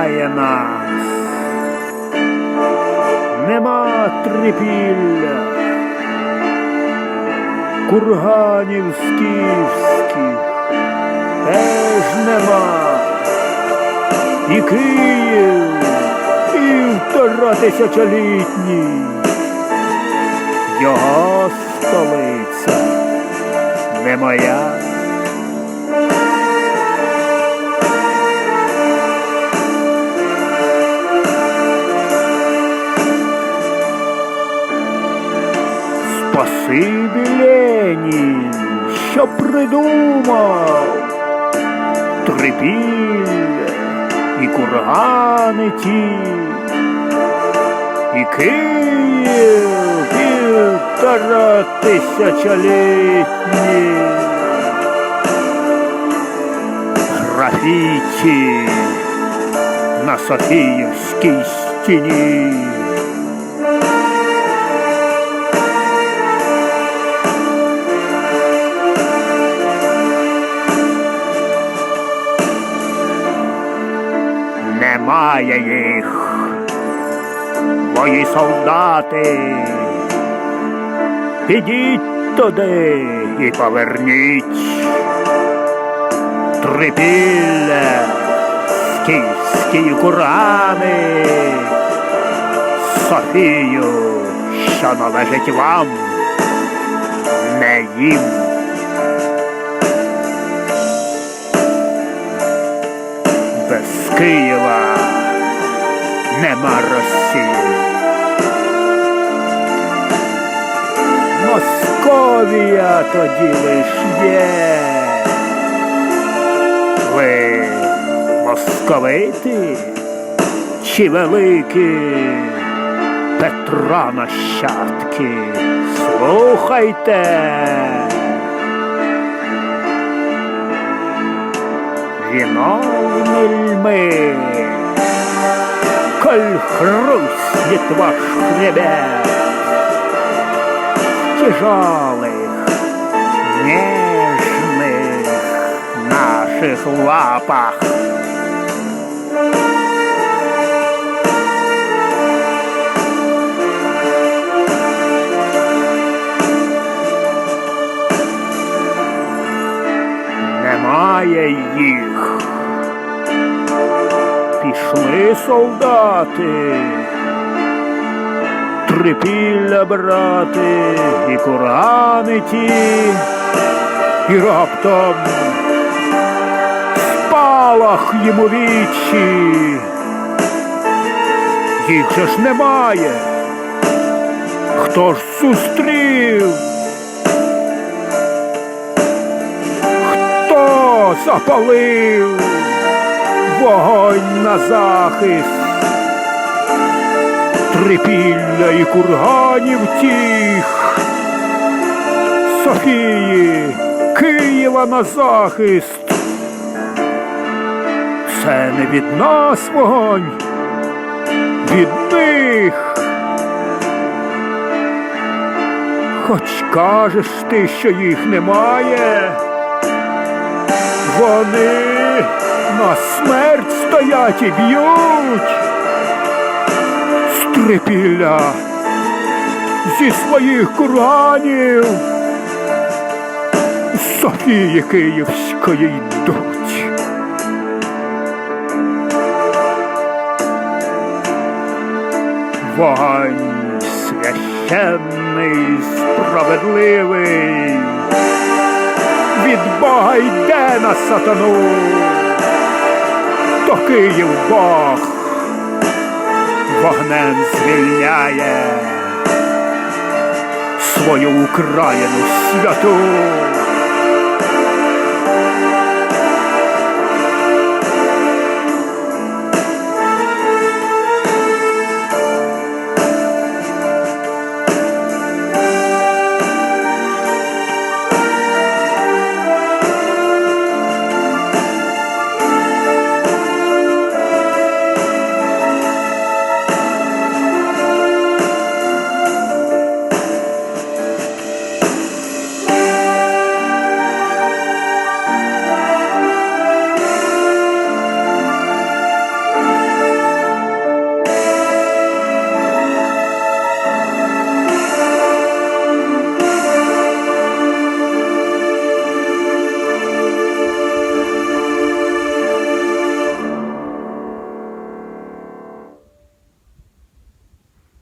немає нас, нема трипілля, курганів скіфських теж нема, і Київ, і 1500-літній, його столиця не моя. Спасибі, Ленін, що придумав трипілля і кургани ті, і Київ 1500-літній, графіті на Софіївській стіні. Немає їх, мої солдати, ідіть туди і поверніть трипілля, скіфські кургани, Софію, що належить вам, не їм. Без Києва нема Росії. Московія тоді лиш є. Ви московити чи великі Петра нащадки? Слухайте. Виновны мы, коль хрустнет ваш хребет в тяжелых, нежных наших лапах. Немає їх. Пішли солдати, трипілля брати і кургани ті, і раптом спалах їм у вічі. Їх же ж немає. Хто ж зустрів? Запалив вогонь на захист трипілля і курганів тих, Софії, Києва на захист. Це не від нас вогонь, від них. Хоч кажеш ти, що їх немає, вони на смерть стоять і б'ють з трипілля, зі своїх курганів, з Софії Київської йдуть. Вогонь священний, справедливий, від Бога йде на сатану, то Київ Бог вогнем звільняє свою Україну святу.